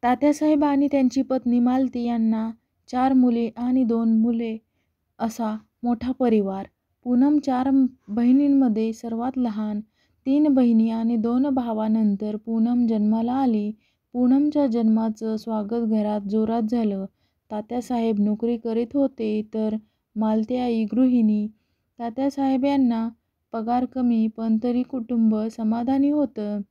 तात्यासाहेब आणि त्यांची पत्नी मालती यांना 4 मुले आणि 2 मुले असा मोठा परिवार. पूनम 4 बहिणींमध्ये सर्वात लहान. 3 बहिणी आणि 2 भावांनंतर पूनम जन्माला आली. पूनमच्या जन्माचं स्वागत घरात जोरात झालं. तात्यासाहेब नोकरी करीत होते तर मालती आई गृहिणी. तात्यासाहेब यांना पगार कमी पण तरी कुटुंब समाधानी होतं.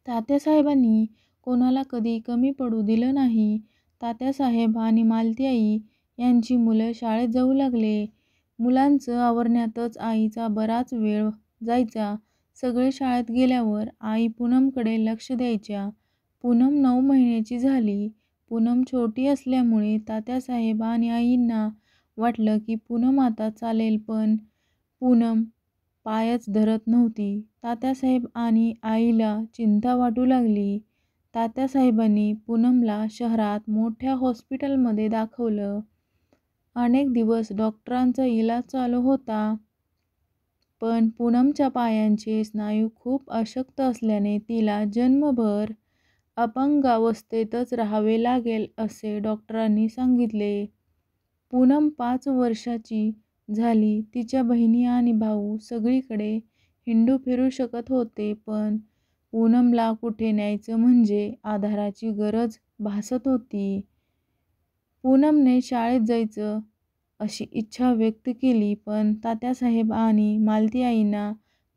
तात्यासाहेबांनी कोणाला कधी कमी पडू दिलं नाही. तात्यासाहेब आणि मालती आई यांची मुलं शाळेत जाऊ लागले. मुलांचं आवरण्यातच आईचा बराच वेळ जायचा. सगळे शाळेत गेल्यावर आई पूनमकडे लक्ष द्यायच्या. पूनम 9 महिन्याची झाली. पूनम छोटी असल्यामुळे तात्यासाहेब आणि आईंना वाटलं की पूनम आता चालेल, पण पूनम पायच धरत नव्हती. तात्यासाहेब आणि आईला चिंता वाटू लागली. तात्यासाहेबांनी पूनमला शहरात मोठ्या हॉस्पिटलमध्ये दाखवलं. अनेक दिवस डॉक्टरांचा इलाज चालू होता. पण पूनमच्या पायांचे स्नायू खूप अशक्त असल्याने तिला जन्मभर अपंगावस्थेतच राहावे लागेल असे डॉक्टरांनी सांगितले. पूनम 5 वर्षाची झाली. तिच्या बहिणी आणि भाऊ सगळीकडे हिंडू फिरू शकत होते, पण पूनमला कुठे न्यायचं म्हणजे आधाराची गरज भासत होती. पूनमने शाळेत जायचं अशी इच्छा व्यक्त केली, पण तात्यासाहेब आणि मालती आईंना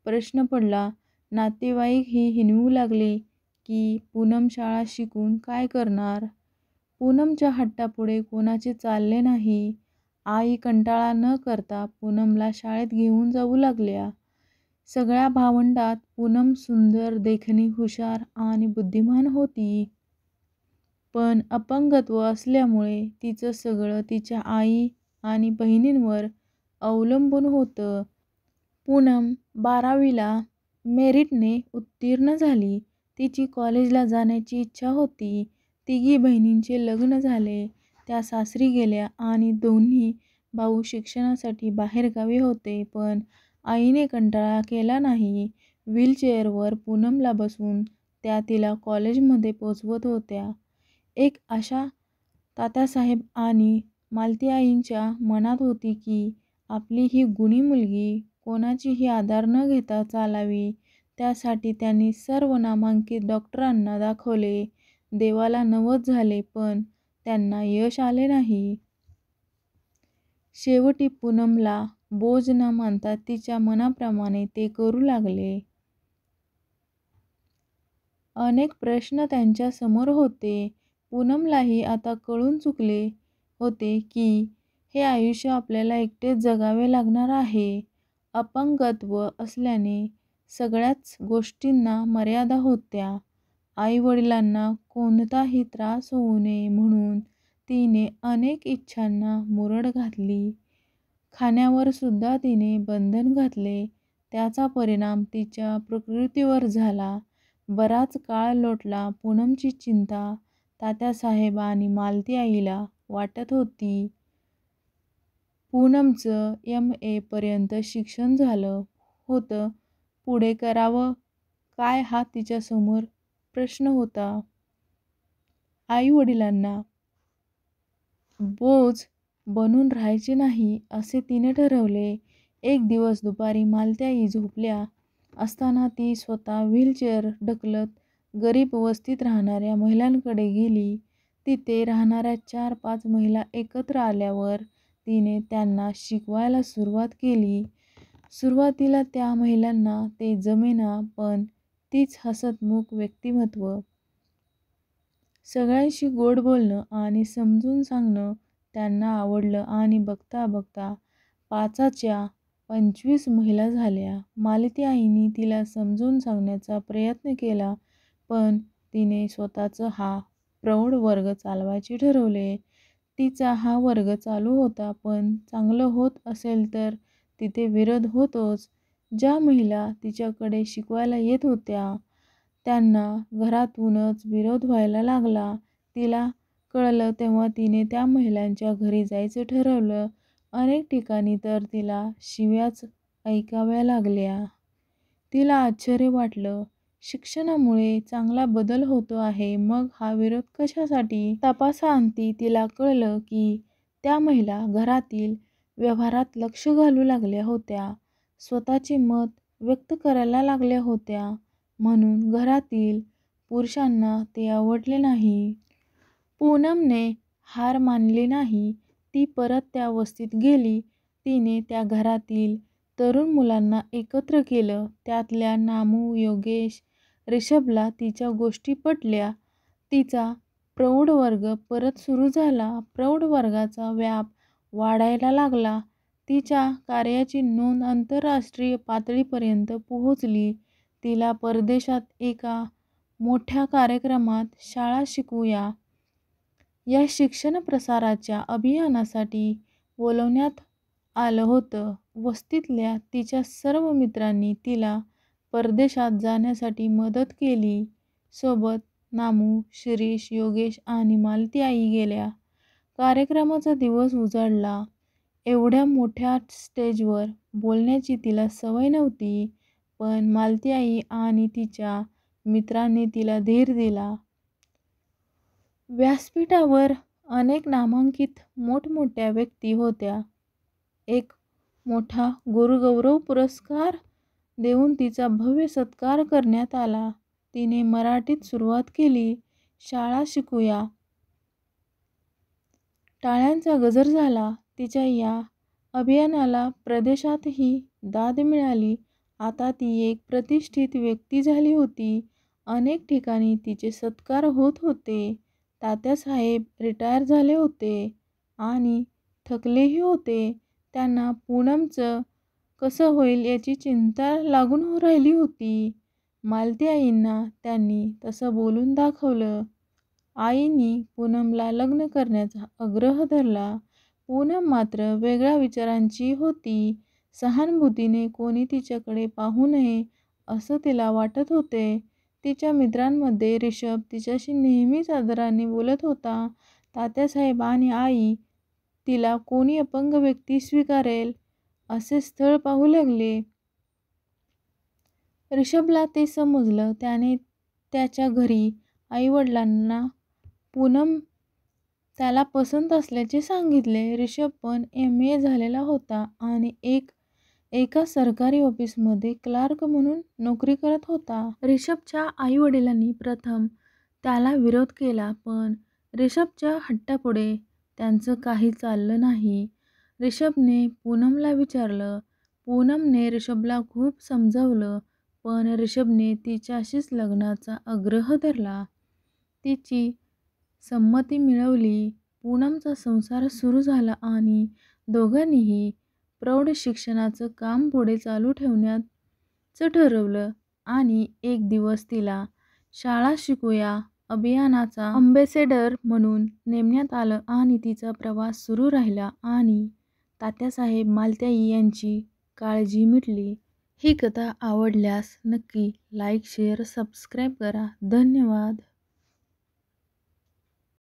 प्रश्न पडला. नातेवाईकही हिणवू लागले की पूनम शाळा शिकून काय करणार. पूनमच्या हट्टापुढे कोणाचे चालले नाही. आई कंटाळा न करता पूनमला शाळेत घेऊन जाऊ लागल्या. सगळ्या भावंडात पूनम सुंदर, देखणी, हुशार आणि बुद्धिमान होती. पण अपंगत्व असल्यामुळे तिचं सगळं तिच्या आई आणि बहिणींवर अवलंबून होतं. पूनम 12वीला मेरिटने उत्तीर्ण झाली. तिची कॉलेजला जाण्याची इच्छा होती. तिघी बहिणींचे लग्न झाले. त्या सासरी गेल्या आणि दोन्ही भाऊ शिक्षणासाठी बाहेरगावी होते. पण आईने कंटाळा केला नाही. व्हीलचेअरवर पूनमला बसवून त्या तिला कॉलेजमध्ये पोचवत होत्या. एक आशा तात्यासाहेब आणि मालती आईंच्या मनात होती की आपली ही गुणी मुलगी कोणाचीही आधार न घेता चालावी. त्यासाठी त्यांनी सर्व नामांकित डॉक्टरांना दाखवले. देवाला नवस झाले, पण त्यांना यश आले नाही. शेवटी पूनमला बोज न मानता तिच्या मनाप्रमाणे ते करू लागले. अनेक प्रश्न त्यांच्या समोर होते. पूनमलाही आता कळून चुकले होते की हे आयुष्य आपल्याला एकटेच जगावे लागणार आहे. अपंगत्व असल्याने सगळ्याच गोष्टींना मर्यादा होत्या. आई-वडिलांना कोणताही त्रास होऊ नये म्हणून तिने अनेक इच्छांना मुरड घातली. खाण्यावर सुद्धा तिने बंधन घातले. त्याचा परिणाम तिच्या प्रकृतीवर झाला. बराच काळ लोटला. पूनमची चिंता तात्यासाहेब आणि मालती आईला वाटत होती. पूनमचं M.A. पर्यंत शिक्षण झालं होतं. पुढे करावं काय हा तिच्यासमोर प्रश्न होता. आई-वडिलांना बोज बनून राहायचे नाही असे तिने ठरवले. एक दिवस दुपारी मालती आई झोपल्या असताना ती स्वतः व्हीलचेअर ढकलत गरीब वस्तीत राहणाऱ्या महिलांकडे गेली. तिथे राहणाऱ्या 4-5 महिला एकत्र आल्यावर तिने त्यांना शिकवायला सुरुवात केली. सुरुवातीला त्या महिलांना ते जमेना, पण तीच हसतमुख व्यक्तिमत्व. सगळ्यांशी गोड बोलणं आणि समजून सांगणं त्यांना आवडलं आणि बघता बघता 5च्या 25 महिला झाल्या. मालती आईंनी तिला समजून सांगण्याचा प्रयत्न केला, पण तिने स्वतःचा हा प्रौढ वर्ग चालवायचे ठरवले. तिचा हा वर्ग चालू होता, पण चांगलं होत असेल तर तिथे विरोध होतोच. ज्या महिला तिच्याकडे शिकवायला येत होत्या त्यांना घरातूनच विरोध व्हायला लागला. तिला कळलं तेव्हा तिने त्या महिलांच्या घरी जायचं ठरवलं. अनेक ठिकाणी तर तिला शिव्याच ऐकाव्या लागल्या. तिला आश्चर्य वाटलं. शिक्षणामुळे चांगला बदल होतो आहे, मग हा विरोध कशासाठी? तपासाअंती तिला कळलं की त्या महिला घरातील व्यवहारात लक्ष घालू लागल्या होत्या, स्वतःचे मत व्यक्त करायला लागल्या होत्या. म्हणून घरातील पुरुषांना ते आवडले नाही. पूनमने हार मानली नाही. ती परत त्या वस्तीत गेली. तिने त्या घरातील तरुण मुलांना एकत्र केलं. त्यातल्या नामू, योगेश, रिषभला तिच्या गोष्टी पटल्या. तिचा प्रौढ वर्ग परत सुरू झाला. प्रौढ वर्गाचा व्याप वाढायला लागला. तिच्या कार्याची नोंद आंतरराष्ट्रीय पातळीपर्यंत पोहोचली. तिला परदेशात एका मोठ्या कार्यक्रमात शाळा शिकूया या शिक्षण प्रसाराच्या अभियानासाठी बोलवण्यात आलं होतं. वस्तीतल्या तिच्या सर्व मित्रांनी तिला परदेशात जाण्यासाठी मदत केली. सोबत नामू, शिरीष, योगेश आणि मालती आई गेल्या. कार्यक्रमाचा दिवस उजाडला. एवढ्या मोठ्या स्टेजवर बोलण्याची तिला सवय नव्हती, पण मालती आई आणि तिच्या मित्रांनी तिला धीर दिला. व्यासपीठावर अनेक नामांकित मोठमोठ्या व्यक्ती होत्या. एक मोठा गुरुगौरव पुरस्कार देऊन तिचा भव्य सत्कार करण्यात आला. तिने मराठीत सुरुवात केली, शाळा शिकूया. टाळ्यांचा गजर झाला. तिच्या या अभियानाला प्रदेशातही दाद मिळाली. आता ती एक प्रतिष्ठित व्यक्ती झाली होती. अनेक ठिकाणी तिचे सत्कार होत होते. तात्यासाहेब रिटायर झाले होते आणि थकलेही होते. त्यांना पूनमचं कसं होईल याची चिंता लागून राहिली होती. मालती आईंना त्यांनी तसं बोलून दाखवलं. आईंनी पूनमला लग्न करण्याचा आग्रह धरला. पूनम मात्र वेगळ्या विचारांची होती. सहानुभूतीने कोणी तिच्याकडे पाहू नये असं तिला वाटत होते. तिच्या मित्रांमध्ये रिषभ तिच्याशी नेहमीच आदराने बोलत होता. तात्यासाहेब आणि आई तिला कोणी अपंग व्यक्ती स्वीकारेल असे स्थळ पाहू लागले. रिषभला ते समजलं. त्याने त्याच्या घरी आईवडिलांना पूनम त्याला पसंत असल्याचे सांगितले. रिषभ पण MA झालेला होता आणि एका सरकारी ऑफिसमध्ये क्लार्क म्हणून नोकरी करत होता. रिषभच्या आईवडिलांनी प्रथम त्याला विरोध केला, पण रिषभच्या हट्टापुढे त्यांचं काही चाललं नाही. रिषभने पूनमला विचारलं. पूनमने रिषभला खूप समजावलं, पण रिषभने तिच्याशीच लग्नाचा आग्रह धरला. तिची संमती मिळवली. पूनमचा संसार सुरू झाला आणि दोघांनीही प्रौढ शिक्षणाचं काम पुढे चालू ठेवण्याचं ठरवलं. आणि एक दिवस तिला शाळा शिकूया अभियानाचा अँबॅसेडर म्हणून नेमण्यात आलं आणि तिचा प्रवास सुरू राहिला आणि तात्यासाहेब, मालतीआई यांची काळजी मिटली. ही कथा आवडल्यास नक्की लाईक, शेअर, सबस्क्राईब करा. धन्यवाद.